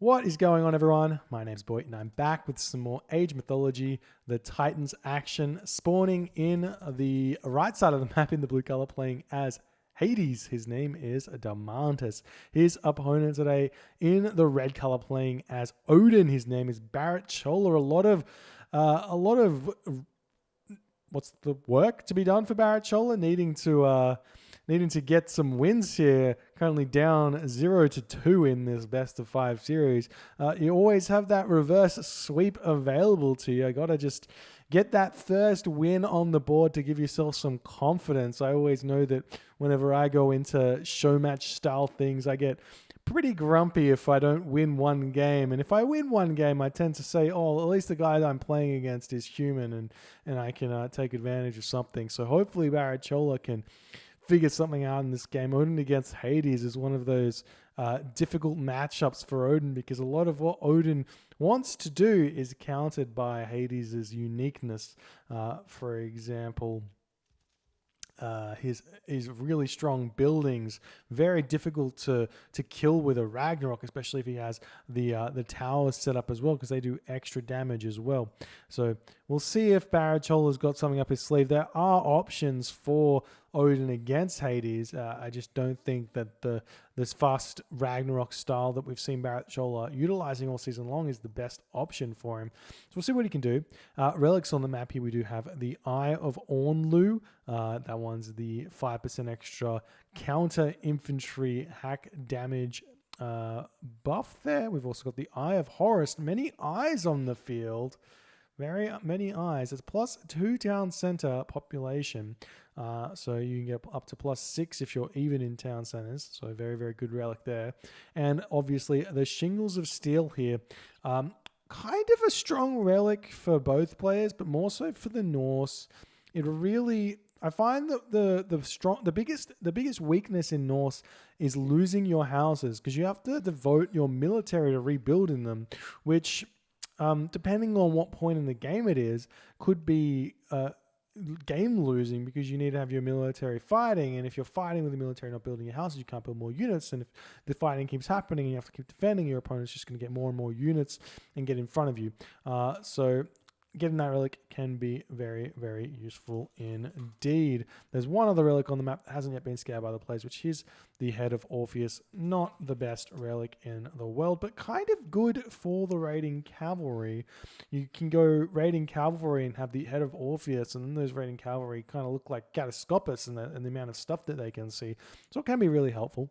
What is going on, everyone? My name's Boyd, and I'm back with some more Age Mythology, the Titans action, spawning in the right side of the map in the blue color, playing as Hades. His name is Domantas. His opponent today in the red color, playing as Odin. His name is Baritchola. A lot of what's the work to be done for Baritchola, needing to get some wins here. Currently down 0-2 in this best of 5 series. You always have that reverse sweep available to you. I gotta just get that first win on the board to give yourself some confidence. I always know that whenever I go into show match style things, I get pretty grumpy if I don't win one game. And if I win one game, I tend to say, oh, at least the guy that I'm playing against is human and I can take advantage of something. So hopefully Baritchola can figure something out in this game. Odin against Hades is one of those difficult matchups for Odin, because a lot of what Odin wants to do is countered by Hades' uniqueness. For example, his really strong buildings, very difficult to kill with a Ragnarok, especially if he has the towers set up as well, because they do extra damage as well. So we'll see if Barichola's got something up his sleeve. There are options for Odin against Hades. I just don't think that this fast Ragnarok style that we've seen Baritchola utilizing all season long is the best option for him. So we'll see what he can do. Relics on the map here, we do have the Eye of Ornlu. That one's the 5% extra counter infantry hack damage buff there. We've also got the Eye of Horus. Many eyes on the field. Very many eyes. It's +2 town center population. So you can get up to +6 if you're even in town centers. So very, very good relic there. And obviously the Shingles of Steel here. Kind of a strong relic for both players, but more so for the Norse. It really, I find that the biggest weakness in Norse is losing your houses, because you have to devote your military to rebuilding them, which depending on what point in the game it is, could be game losing, because you need to have your military fighting, and if you're fighting with the military not building your houses, you can't build more units, and if the fighting keeps happening and you have to keep defending, your opponent's just going to get more and more units and get in front of you. So getting that relic can be very, very useful indeed. There's one other relic on the map that hasn't yet been scoured by the players, which is the Head of Orpheus. Not the best relic in the world, but kind of good for the raiding cavalry. You can go raiding cavalry and have the Head of Orpheus, and then those raiding cavalry kind of look like Catascopus and the amount of stuff that they can see. So it can be really helpful.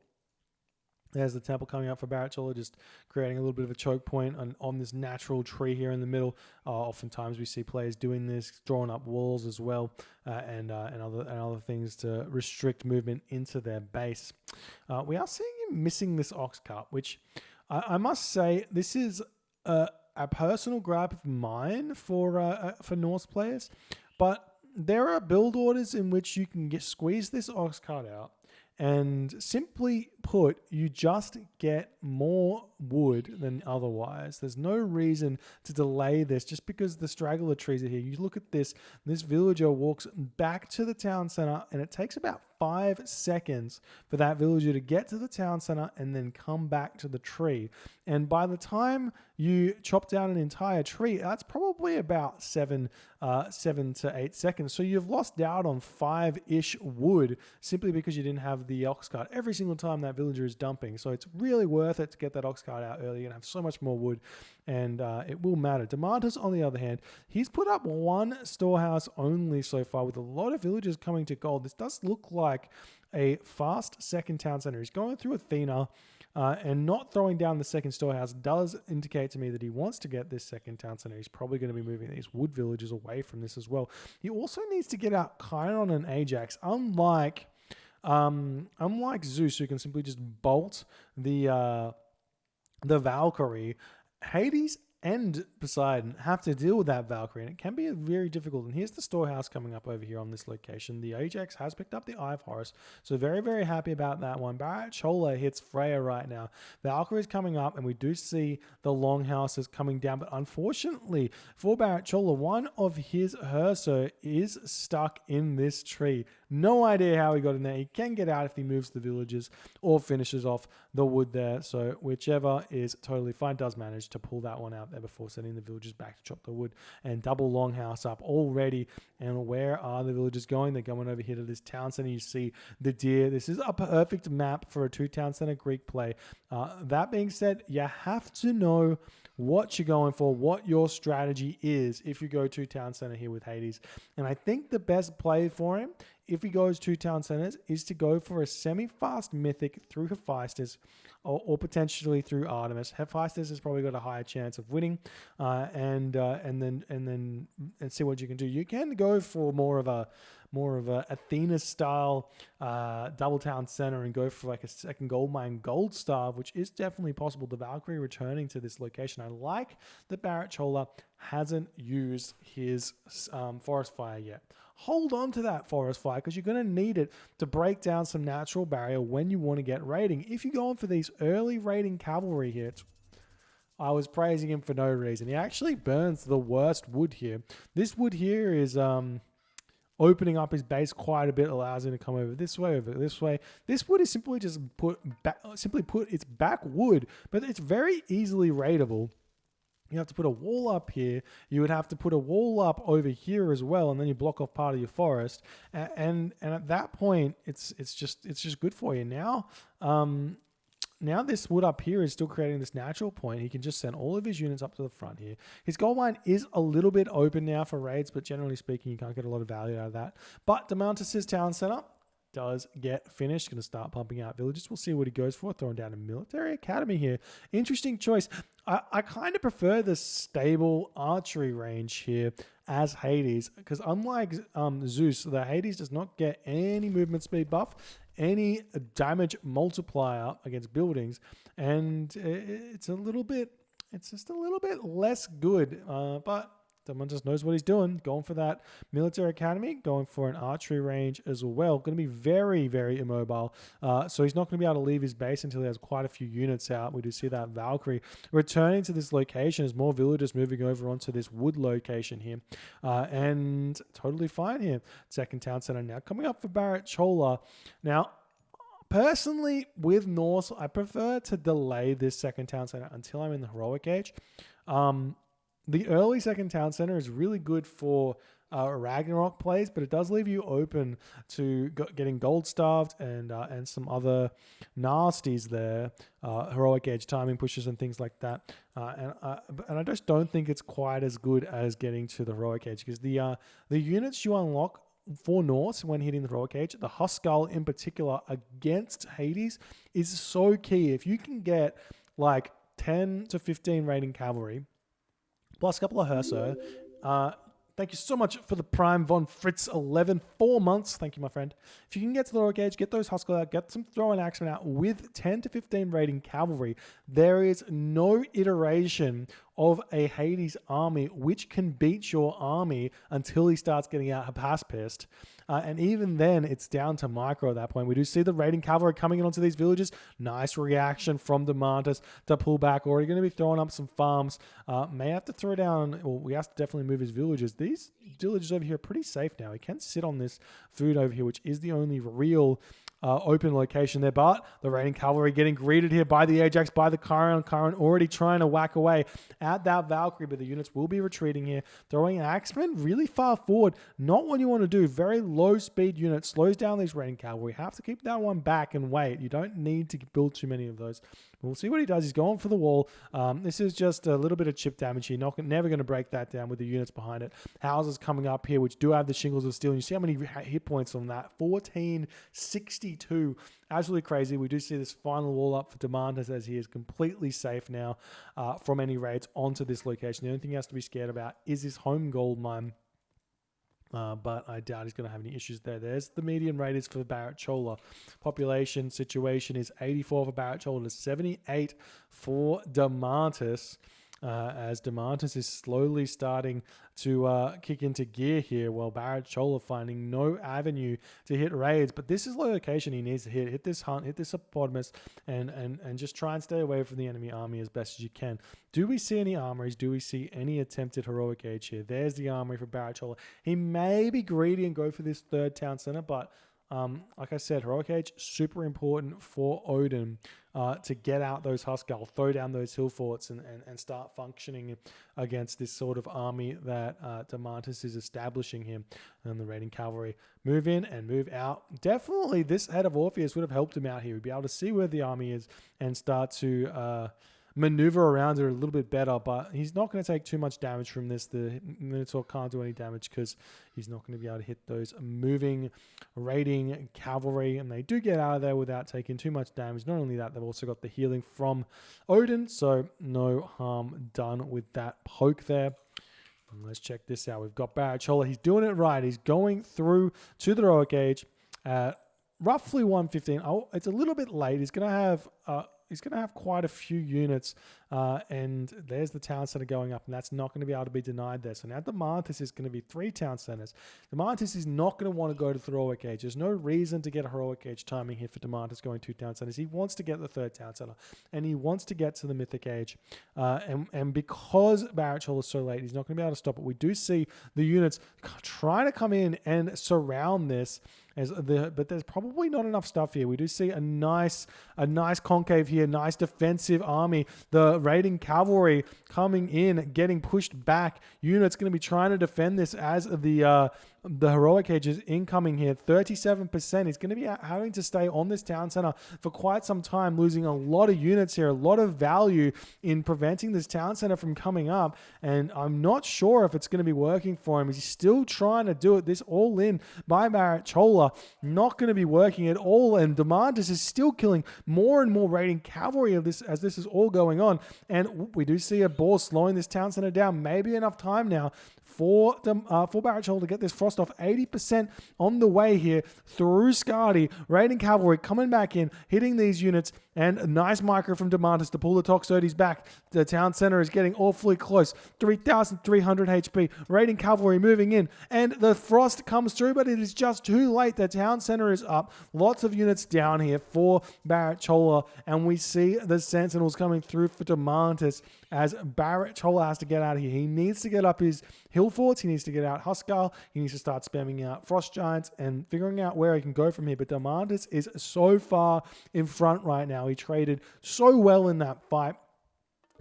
There's the temple coming up for Baritchola, just creating a little bit of a choke point on this natural tree here in the middle. Oftentimes we see players doing this, drawing up walls as well, and other things to restrict movement into their base. We are seeing him missing this ox cart, which I must say, this is a personal gripe of mine for Norse players, but there are build orders in which you can squeeze this ox cart out. And simply put, you just get more wood than otherwise. There's no reason to delay this just because the straggler trees are here. You look at this villager walks back to the town center, and it takes about 5 seconds for that villager to get to the town center and then come back to the tree. And by the time you chop down an entire tree, that's probably about 7 to 8 seconds. So you've lost out on 5-ish wood simply because you didn't have the ox cart every single time that villager is dumping. So it's really worth it to get that ox cart out early and have so much more wood, and it will matter. Domantas, on the other hand, he's put up 1 storehouse only so far, with a lot of villagers coming to gold. This does look like a fast second town center. He's going through Athena, and not throwing down the second storehouse does indicate to me that he wants to get this second town center. He's probably going to be moving these wood villagers away from this as well. He also needs to get out Chiron and Ajax. Unlike Zeus, who can simply just bolt the Valkyrie, Hades and Poseidon have to deal with that Valkyrie, and it can be very difficult. And here's the storehouse coming up over here on this location. The Ajax has picked up the Eye of Horus, so very, very happy about that one. Baritchola hits Freya right now. Valkyrie is coming up, and we do see the longhouses coming down, but unfortunately for Baritchola, one of his Herso is stuck in this tree. No idea how he got in there. He can get out if he moves the villagers or finishes off the wood there. So whichever is totally fine. Does manage to pull that one out there before sending the villagers back to chop the wood, and double longhouse up already. And where are the villagers going? They're going over here to this town center. You see the deer. This is a perfect map for a 2-town center Greek play. That being said, you have to know what you're going for, what your strategy is if you go 2-town center here with Hades. And I think the best play for him, if he goes 2-town centers, is to go for a semi-fast mythic through Hephaestus or potentially through Artemis. Hephaestus has probably got a higher chance of winning, and then see what you can do. You can go for more of a Athena style double town center and go for like a second gold mine gold starve, which is definitely possible. The Valkyrie returning to this location. I like that Baritchola hasn't used his forest fire yet. Hold on to that forest fire because you're going to need it to break down some natural barrier when you want to get raiding. If you're going for these early raiding cavalry hits, I was praising him for no reason. He actually burns the worst wood here. This wood here is opening up his base quite a bit, allows him to come over this way, over this way. This wood is simply just it's back wood, but it's very easily raidable. You have to put a wall up here. You would have to put a wall up over here as well, and then you block off part of your forest. And at that point, it's just good for you. Now this wood up here is still creating this natural point. He can just send all of his units up to the front here. His gold mine is a little bit open now for raids, but generally speaking, you can't get a lot of value out of that. But Domantas' town center does get finished. Going to start pumping out villages. We'll see what he goes for. Throwing down a military academy here. Interesting choice. I kind of prefer the stable archery range here as Hades, because unlike Zeus, the Hades does not get any movement speed buff, any damage multiplier against buildings, and it's just a little bit less good, but someone just knows what he's doing, going for that military academy, going for an archery range as well. Going to be very, very immobile. So he's not going to be able to leave his base until he has quite a few units out. We do see that Valkyrie returning to this location as more villagers moving over onto this wood location here. And totally fine here. Second town center now coming up for Baritchola. Now, personally, with Norse, I prefer to delay this second town center until I'm in the heroic age. The early second town center is really good for Ragnarok plays, but it does leave you open to getting gold starved and some other nasties there, heroic age timing pushes and things like that. And I just don't think it's quite as good as getting to the heroic age, because the units you unlock for Norse when hitting the heroic age, the Huskal in particular against Hades, is so key. If you can get like 10 to 15 raiding cavalry plus a couple of Herso. Thank you so much for the Prime Von Fritz 11, 4 months. Thank you, my friend. If you can get to the heroic age, get those Huskal out, get some throw and axemen out with 10 to 15 raiding cavalry, there is no iteration of a Hades army which can beat your army until he starts getting out Hapas pissed. And even then, it's down to micro at that point. We do see the raiding cavalry coming in onto these villages. Nice reaction from Domantas to pull back. Already going to be throwing up some farms. May have to throw down, well, we have to definitely move his villages. These villages over here are pretty safe now. He can sit on this food over here, which is the only real open location there, but the raiding cavalry getting greeted here by the Ajax, by the Chiron already trying to whack away at that Valkyrie, but the units will be retreating here, throwing an axeman really far forward. Not what you want to do. Very low speed unit slows down these raiding cavalry. Have to keep that one back and wait. You don't need to build too many of those. We'll see what he does. He's going for the wall. This is just a little bit of chip damage here. Never going to break that down with the units behind it. Houses coming up here, which do have the shingles of steel. And you see how many hit points on that? 1462. Absolutely crazy. We do see this final wall up for Domantas as he is completely safe now from any raids onto this location. The only thing he has to be scared about is his home gold mine. But I doubt he's going to have any issues there. There's the median rate is for Baritchola. Population situation is 84 for Baritchola to 78 for Domantas. As Domantas is slowly starting to kick into gear here, while Baritchola finding no avenue to hit raids. But this is the location he needs to hit. Hit this hunt, hit this hippopotamus, and just try and stay away from the enemy army as best as you can. Do we see any armories? Do we see any attempted heroic age here? There's the armory for Baritchola. He may be greedy and go for this third town center, but like I said, Heroic Age, super important for Odin to get out those Huskarl, throw down those hill forts, and start functioning against this sort of army that Domantas is establishing here. And the raiding cavalry move in and move out. Definitely this head of Orpheus would have helped him out here. We'd be able to see where the army is and start to maneuver around it a little bit better, but he's not going to take too much damage from this. The Minotaur can't do any damage because he's not going to be able to hit those moving, raiding cavalry, and they do get out of there without taking too much damage. Not only that, they've also got the healing from Odin, so no harm done with that poke there. And let's check this out. We've got Baritchola. He's doing it right. He's going through to the Heroic Age at roughly 115. Oh, it's a little bit late. He's going to have quite a few units, and there's the town center going up, and that's not going to be able to be denied there. So now Domantas is going to be 3 town centers. Domantas is not going to want to go to the Heroic Age. There's no reason to get a Heroic Age timing here for Domantas going 2 town centers. He wants to get the 3rd town center, and he wants to get to the Mythic Age. And because Baritchola is so late, he's not going to be able to stop it. We do see the units trying to come in and surround this, but there's probably not enough stuff here. We do see a nice concave here, nice defensive army. The raiding cavalry coming in, getting pushed back. Units going to be trying to defend this as the Heroic Age is incoming here. 37%. He's going to be having to stay on this town center for quite some time, losing a lot of units here, a lot of value in preventing this town center from coming up. And I'm not sure if it's going to be working for him. He's still trying to do it. This all in by Baritchola, not going to be working at all. And Domantas is still killing more and more raiding cavalry of this as this is all going on. And we do see a boar slowing this town center down. Maybe enough time now for Baritchola to get this frost off. 80% on the way here through Skadi. Raiding cavalry coming back in, hitting these units, and a nice micro from Domantas to pull the Toxotes back. The town center is getting awfully close. 3,300 HP. Raiding cavalry moving in, and the frost comes through, but it is just too late. The town center is up. Lots of units down here for Baritchola, and we see the Sentinels coming through for Domantas as Baritchola has to get out of here. He needs to get up his hill forts. He needs to get out Huskarl. He needs to start spamming out Frost Giants and figuring out where he can go from here. But Domantas is so far in front right now. He traded so well in that fight.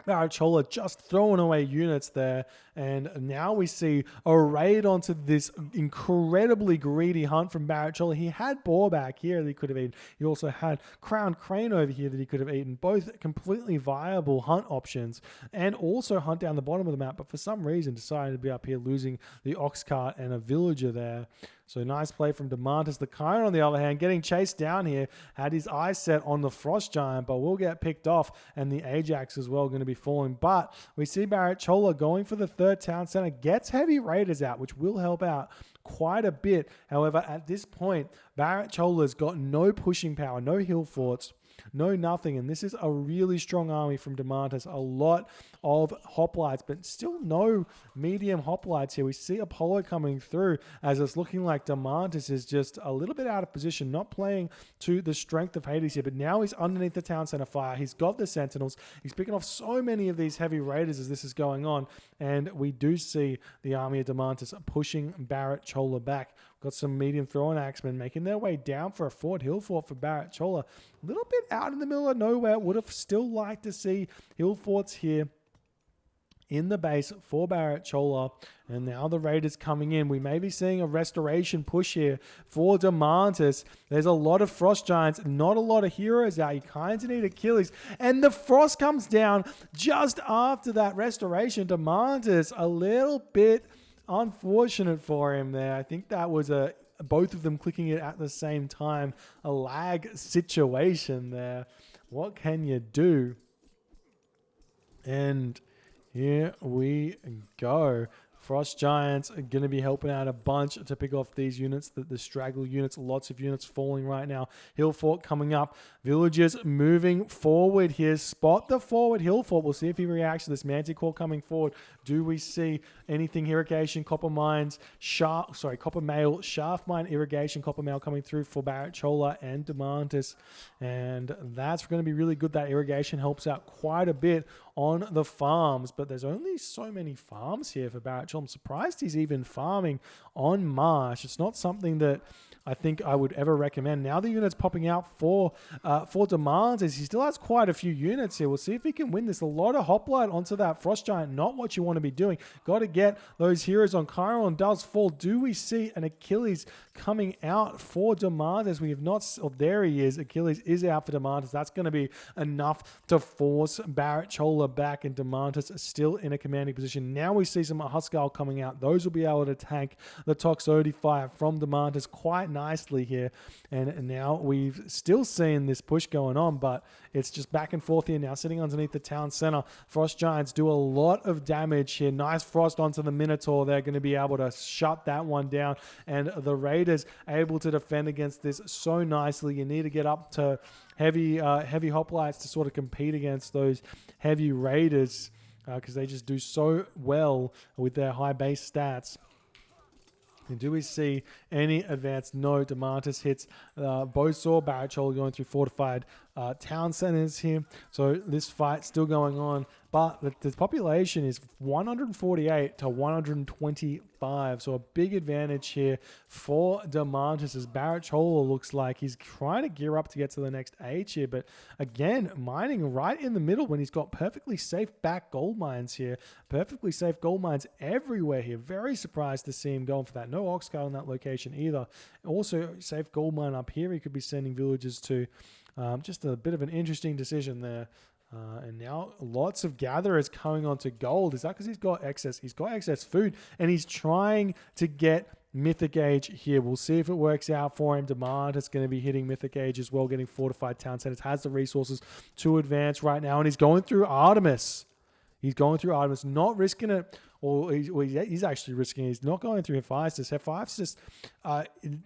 Baritchola just throwing away units there, and now we see a raid onto this incredibly greedy hunt from Baritchola. He had boar back here that he could have eaten. He also had crowned crane over here that he could have eaten. Both completely viable hunt options, and also hunt down the bottom of the map, but for some reason decided to be up here, losing the ox cart and a villager there. So nice play from Domantas. The Chiron, on the other hand, getting chased down here, had his eyes set on the Frost Giant, but will get picked off, and the Ajax as well going to be falling. But we see Baritchola going for the 3rd town center, gets heavy raiders out, which will help out quite a bit. However, at this point, Barichola's got no pushing power, no hill forts, no nothing, and this is a really strong army from Domantas. A lot of hoplites, but still no medium hoplites here. We see Apollo coming through as it's looking like Domantas is just a little bit out of position, not playing to the strength of Hades here, but now he's underneath the town center fire. He's got the Sentinels. He's picking off so many of these heavy raiders as this is going on, and we do see the army of Domantas pushing Baritchola back. Got some medium throwing axemen making their way down for a fort, hill fort for Baritchola. A little bit out in the middle of nowhere. Would have still liked to see hill forts here in the base for Baritchola. And now the raiders coming in. We may be seeing a restoration push here for Domantas. There's a lot of Frost Giants, not a lot of heroes out. You kind of need Achilles. And the frost comes down just after that restoration. Domantas, a little bit unfortunate for him there. I think that was both of them clicking it at the same time. A lag situation there. What can you do? And here we go. Frost Giants are going to be helping out a bunch to pick off these units, the straggle units, lots of units falling right now. Hill Fort coming up. Villagers moving forward here. Spot the forward Hill Fort. We'll see if he reacts to this Manticore coming forward. Do we see anything? Irrigation, Copper Mines, Copper Mail, Shaft Mine, Irrigation, Copper Mail coming through for Baritchola and Domantas. And that's going to be really good. That irrigation helps out quite a bit on the farms, but there's only so many farms here for Baritchola. I'm surprised he's even farming on Marsh. It's not something that I think I would ever recommend. Now the units popping out for Domantas, he still has quite a few units here. We'll see if he can win this. A lot of hoplite onto that Frost Giant, not what you want to be doing. Got to get those heroes on. Chiron does fall. Do we see an Achilles coming out for Domantas? We have not, oh, there he is. Achilles is out for Domantas. That's going to be enough to force Baritchola back, and Domantas still in a commanding position. Now we see some Huskal coming out. Those will be able to tank the Toxote fire from Domantas quite nicely here. And now we've still seen this push going on, but it's just back and forth here now, sitting underneath the town center. Frost Giants do a lot of damage here. Nice frost onto the Minotaur. They're going to be able to shut that one down, and the Raiders able to defend against this so nicely. You need to get up to heavy hoplites to sort of compete against those heavy Raiders, because they just do so well with their high base stats. And do we see any advance? No. Domantas hits Bosaw. Baritchola going through fortified town centers here. So this fight still going on, but the population is 148 to 125. So a big advantage here for Domantas, as Baritchola looks like he's trying to gear up to get to the next age here. But again, mining right in the middle when he's got perfectly safe back gold mines here. Perfectly safe gold mines everywhere here. Very surprised to see him going for that. No Oxcale in that location either. Also, safe gold mine up here he could be sending villagers to. Just a bit of an interesting decision there. And now lots of gatherers coming onto gold. Is that because he's got excess? He's got excess food, and he's trying to get Mythic Age here. We'll see if it works out for him. Demand is going to be hitting Mythic Age as well, getting fortified town centers. Has the resources to advance right now, and he's going through Artemis. He's going through Artemis, not risking it. Or he's actually risking it. He's not going through Hephaestus. Hephaestus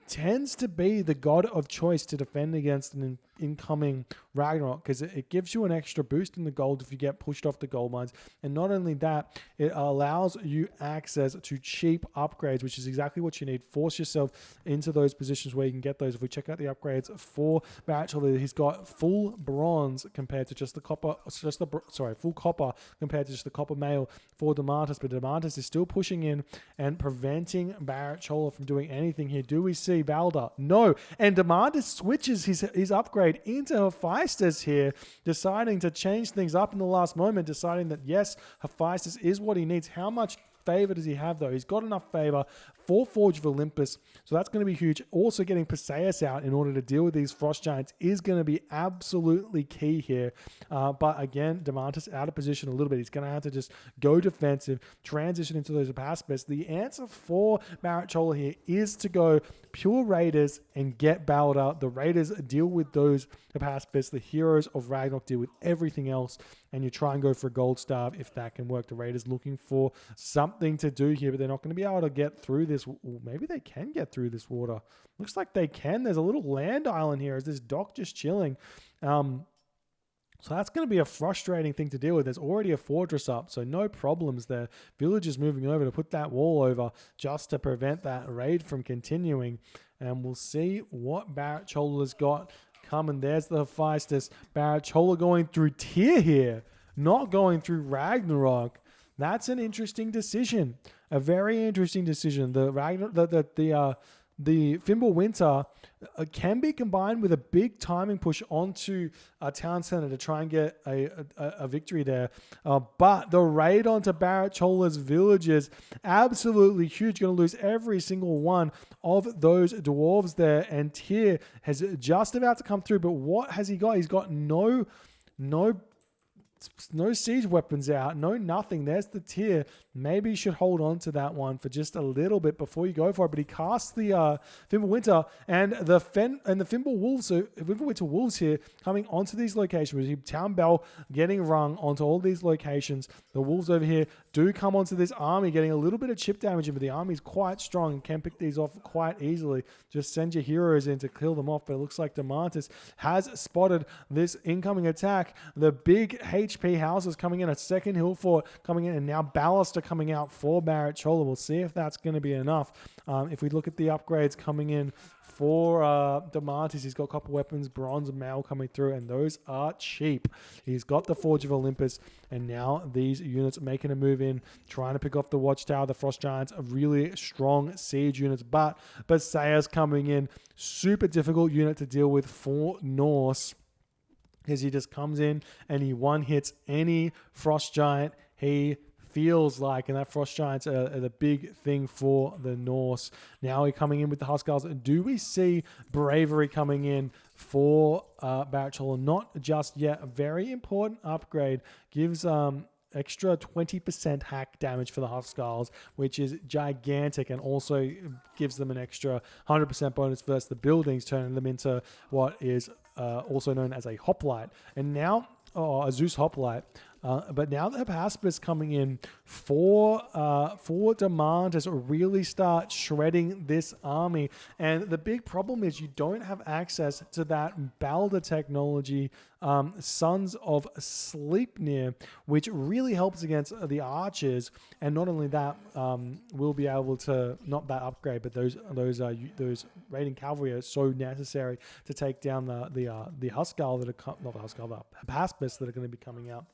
tends to be the god of choice to defend against an incoming Ragnarok, because it gives you an extra boost in the gold if you get pushed off the gold mines. And not only that, it allows you access to cheap upgrades, which is exactly what you need. Force yourself into those positions where you can get those. If we check out the upgrades for Baritchola, he's got full bronze compared to just the copper, full copper compared to just the copper mail for Domantas. But Domantas is still pushing in and preventing Baritchola from doing anything here. Do we see Balder? No. And Domantas switches his upgrade into Hephaestus here, deciding to change things up in the last moment, deciding that yes, Hephaestus is what he needs. How much favor does he have though? He's got enough favor for Forge of Olympus, so that's going to be huge. Also getting Perseus out in order to deal with these Frost Giants is going to be absolutely key here. But again, Domantas out of position a little bit. He's going to have to just go defensive, transition into those Apaspis. The answer for Baritchola here is to go pure Raiders and get Balder. The Raiders deal with those Apaspis. The heroes of Ragnarok deal with everything else, and you try and go for a gold staff if that can work. The Raiders looking for something to do here, but they're not going to be able to get through this. Maybe they can get through this water. Looks like they can. There's a little land island here. Is this dock just chilling? So that's going to be a frustrating thing to deal with. There's already a fortress up, so no problems there. Villagers moving over to put that wall over just to prevent that raid from continuing. And we'll see what Barichola's got coming. There's the Hephaestus. Baritchola going through Tyr here, not going through Ragnarok. That's an interesting decision. A very interesting decision. The Fimbulwinter can be combined with a big timing push onto a town center to try and get a victory there. But the raid onto Barichola's villages, absolutely huge. Going to lose every single one of those dwarves there. And Tyr has just about to come through. But what has he got? He's got no siege weapons out, no nothing. There's the Tyr. Maybe you should hold on to that one for just a little bit before you go for it. But he casts the Fimbulwinter and the Fimbulwolves. So Fimbulwinter Wolves here coming onto these locations. We see Town Bell getting rung onto all these locations. The Wolves over here do come onto this army, getting a little bit of chip damage in, but the army is quite strong and can pick these off quite easily. Just send your heroes in to kill them off. But it looks like Domantas has spotted this incoming attack. The big HP houses coming in, a second hill fort coming in, and now ballast are coming out for Baritchola. We'll see if that's going to be enough. If we look at the upgrades coming in for Domantas, he's got copper weapons, bronze mail coming through, and those are cheap. He's got the Forge of Olympus, and now these units making a move in, trying to pick off the Watchtower. The Frost Giants are really strong siege units, but Basaya's coming in. Super difficult unit to deal with for Norse, because he just comes in and he one-hits any Frost Giant he feels like, and that Frost Giants are the big thing for the Norse. Now we're coming in with the Huskarls. Do we see Bravery coming in for Baritchola? Not just yet. A very important upgrade. Gives extra 20% hack damage for the Huskarls, which is gigantic, and also gives them an extra 100% bonus versus the buildings, turning them into what is also known as a hoplite. And now, a Zeus hoplite. But now the Hypaspis coming in for Domantas really start shredding this army. And the big problem is you don't have access to that Balder technology, Sons of Sleipnir, which really helps against the archers. And not only that, we'll be able to, not that upgrade, but those raiding cavalry are so necessary to take down the Huskarl that are not the Huskarl, the Hypaspis that are going to be coming out.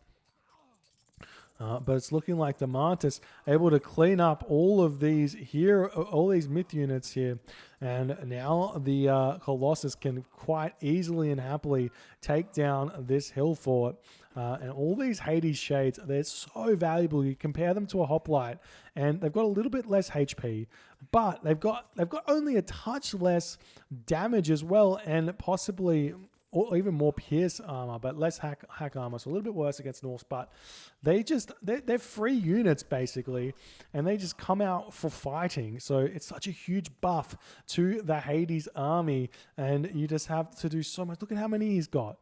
But it's looking like Domantas able to clean up all of these here, all these myth units here. And now the Colossus can quite easily and happily take down this hill fort. And all these Hades shades, they're so valuable. You compare them to a hoplite, and they've got a little bit less HP, but they've got only a touch less damage as well, and possibly or even more pierce armor, but less hack armor, so a little bit worse against Norse. But they're free units basically, and they just come out for fighting. So it's such a huge buff to the Hades army, and you just have to do so much. Look at how many he's got.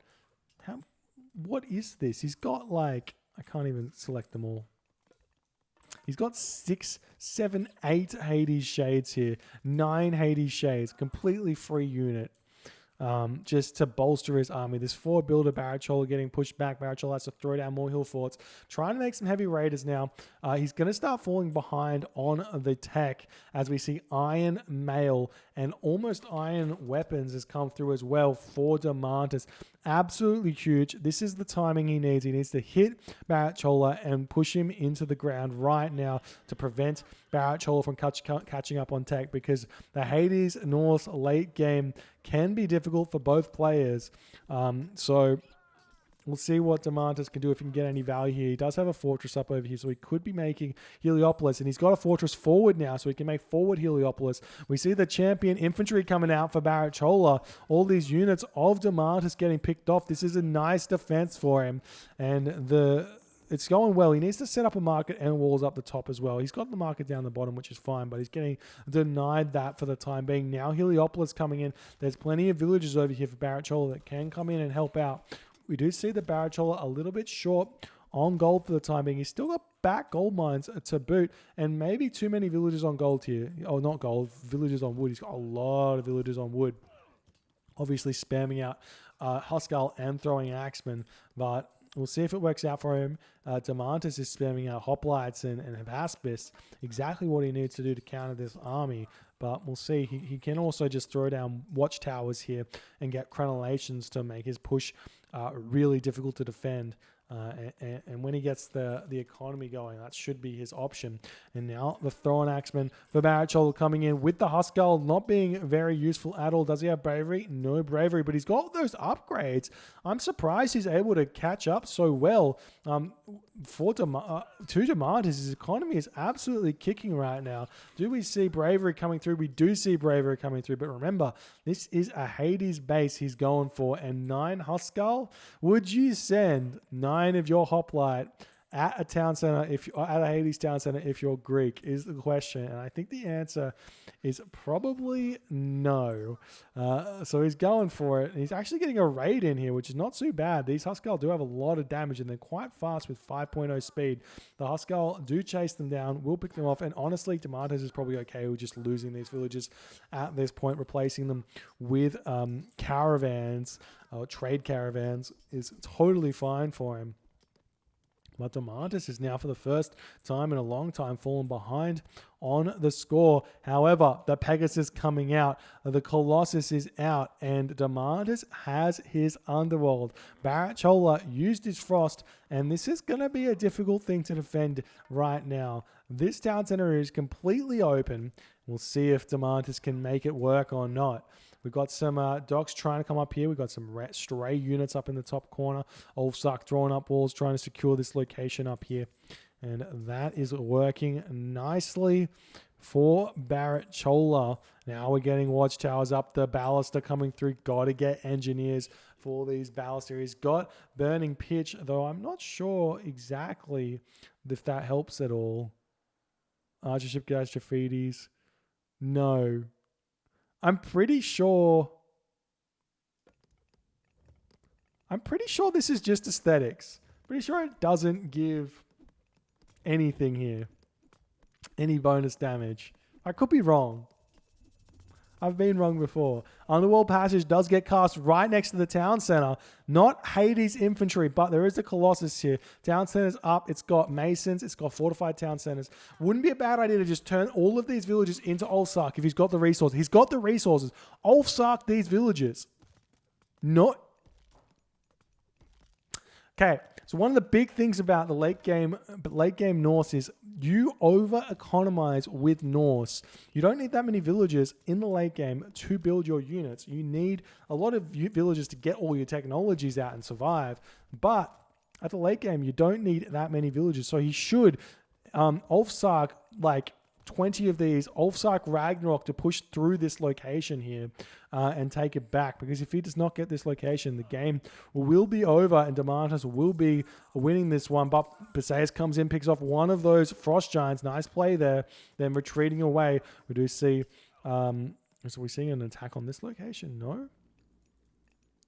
What is this? He's got like, I can't even select them all. He's got 6, 7, 8 Hades shades here, 9 Hades shades, completely free unit. Just to bolster his army. This 4-builder Baritchola getting pushed back. Baritchola has to throw down more hill forts. Trying to make some heavy raiders now. He's going to start falling behind on the tech as we see iron mail and almost iron weapons has come through as well for Domantas. Absolutely huge. This is the timing he needs. He needs to hit Baritchola and push him into the ground right now to prevent Baritchola from catching up on tech, because the Hades Norse late game can be difficult for both players. So we'll see what Domantas can do, if he can get any value here. He does have a fortress up over here, so he could be making Heliopolis, and he's got a fortress forward now, so he can make forward Heliopolis. We see the champion infantry coming out for Baritchola. All these units of Domantas getting picked off. This is a nice defense for him, and it's going well. He needs to set up a market and walls up the top as well. He's got the market down the bottom, which is fine, but he's getting denied that for the time being. Now Heliopolis coming in. There's plenty of villagers over here for Baritchola that can come in and help out. We do see the Baritchola a little bit short on gold for the time being. He's still got back gold mines to boot, and maybe too many villagers on gold here. Oh, not gold, villagers on wood. He's got a lot of villagers on wood. Obviously spamming out Huskarl and throwing Axemen, but we'll see if it works out for him. Domantas is spamming out Hoplites and Hypaspis, exactly what he needs to do to counter this army. But we'll see. He can also just throw down Watchtowers here and get Crenellations to make his push really difficult to defend. And when he gets the economy going, that should be his option. And now the Thrown Axeman for Baritchola coming in with the Huskarl not being very useful at all. Does he have bravery? No bravery, but he's got those upgrades. I'm surprised he's able to catch up so well. To Domantas, his economy is absolutely kicking right now. Do we see bravery coming through? We do see bravery coming through, but remember, this is a Hades base he's going for, and 9 Huskarl. Would you send 9 of your hoplite at a town center, at a Hades town center, if you're Greek, is the question. And I think the answer is probably no. So he's going for it. And he's actually getting a raid in here, which is not too bad. These Huskarl do have a lot of damage, and they're quite fast with 5.0 speed. The Huskarl do chase them down, will pick them off, and honestly, Domantas is probably okay with just losing these villages at this point. Replacing them with caravans, or trade caravans, is totally fine for him. But Domantas is now, for the first time in a long time, fallen behind on the score. However, the Pegasus coming out, the Colossus is out, and Domantas has his Underworld. Baritchola used his Frost, and this is going to be a difficult thing to defend right now. This town center is completely open. We'll see if Domantas can make it work or not. We've got some dogs trying to come up here. We've got some stray units up in the top corner. Ulfsark throwing up walls, trying to secure this location up here. And that is working nicely for Baritchola. Now we're getting watchtowers up. The baluster coming through. Got to get engineers for these baluster. He's got burning pitch, though I'm not sure exactly if that helps at all. Archership Gastrophetes. No. I'm pretty sure this is just aesthetics. Pretty sure it doesn't give anything here. Any bonus damage. I could be wrong. I've been wrong before. Underworld Passage does get cast right next to the town center. Not Hades infantry, but there is a Colossus here. Town center's up. It's got masons. It's got fortified town centers. Wouldn't be a bad idea to just turn all of these villages into Ulfsark if he's got the resources. He's got the resources. Ulfsark these villages. Not... Okay, so one of the big things about the late game Norse is you over-economize with Norse. You don't need that many villagers in the late game to build your units. You need a lot of villagers to get all your technologies out and survive. But at the late game, you don't need that many villagers. So he should Ulfsark, like 20 of these, Ulfsark Ragnarok to push through this location here and take it back. Because if he does not get this location, the game will be over and Domantas will be winning this one. But Perseus comes in, picks off one of those Frost Giants. Nice play there. Then retreating away. We do see... so we're seeing an attack on this location? No?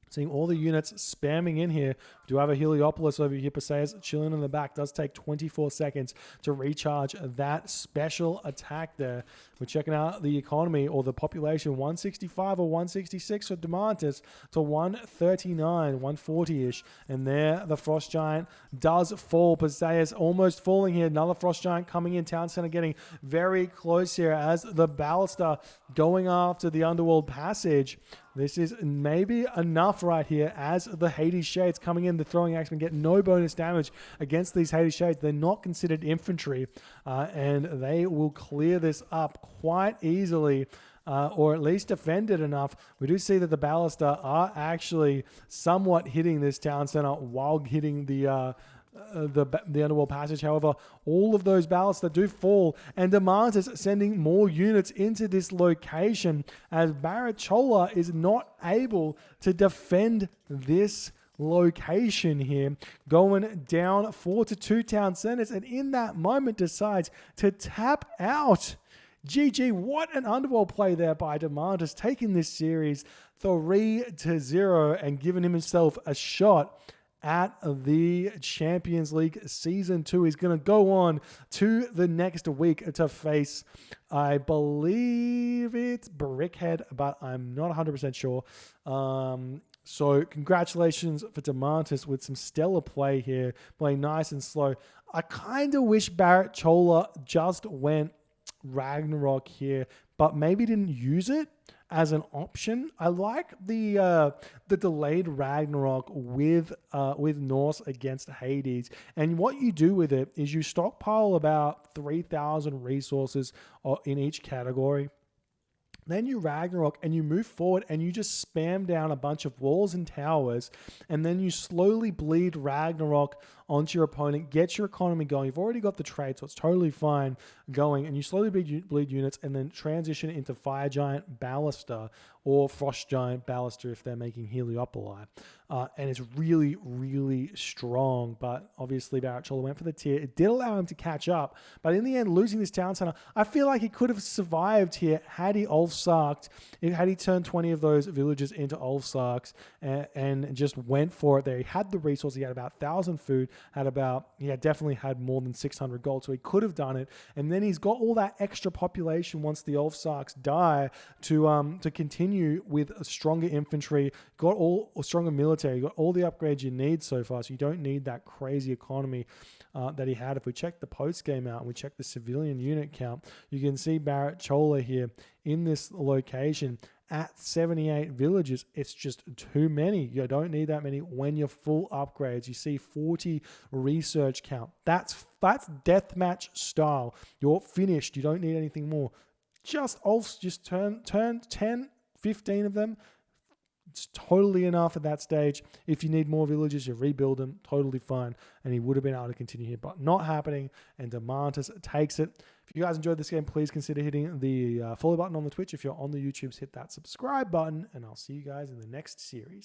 Seeing all the units spamming in here. We do have a Heliopolis over here. Perseus chilling in the back. Does take 24 seconds to recharge that special attack there. We're checking out the economy or the population. 165 or 166 for Domantas to 139, 140-ish. And there, the Frost Giant does fall. Perseus almost falling here. Another Frost Giant coming in. Town Center getting very close here as the Baluster going after the Underworld Passage. This is maybe enough right here as the Hades Shades coming in. The throwing axemen get no bonus damage against these Hades Shades. They're not considered infantry, and they will clear this up quite easily, or at least defend it enough. We do see that the Baluster are actually somewhat hitting this town center while hitting the Underworld Passage. However, all of those ballasts that do fall, and Domantas sending more units into this location as Baritchola is not able to defend this location here, going down 4-2 town centers, and in that moment decides to tap out. GG, what an Underworld play there by Domantas, taking this series 3-0 and giving himself a shot at the Champions League Season 2. He's going to go on to the next week to face, I believe it's Brickhead, but I'm not 100% sure. So congratulations for Domantas with some stellar play here, playing nice and slow. I kind of wish Baritchola just went Ragnarok here, but maybe didn't use it as an option. I like the delayed Ragnarok with Norse against Hades. And what you do with it is you stockpile about 3,000 resources in each category. Then you Ragnarok and you move forward and you just spam down a bunch of walls and towers, and then you slowly bleed Ragnarok onto your opponent, get your economy going. You've already got the trade, so it's totally fine going, and you slowly bleed units and then transition into Fire Giant Baluster or Frost Giant Baluster if they're making Heliopoli. And it's really, really strong, but obviously Baritchola went for the tier. It did allow him to catch up, but in the end, losing this town center, I feel like he could have survived here had he Ulfsarked, had he turned 20 of those villages into Ulfsarks and just went for it there. He had the resources. He had about 1,000 food, he had definitely had more than 600 gold, so he could have done it. And then he's got all that extra population once the Ulfsarks die to continue continue with a stronger infantry, got all or stronger military, got all the upgrades you need so far, so you don't need that crazy economy that he had. If we check the post game out and we check the civilian unit count, you can see Baritchola here in this location at 78 villages. It's just too many. You don't need that many when you're full upgrades. You see 40 research count. That's deathmatch style. You're finished. You don't need anything more. Just turn 10, 15 of them. It's totally enough at that stage. If you need more villages, you rebuild them. Totally fine. And he would have been able to continue here, but not happening. And Domantas takes it. If you guys enjoyed this game, please consider hitting the follow button on the Twitch. If you're on the YouTubes, hit that subscribe button. And I'll see you guys in the next series.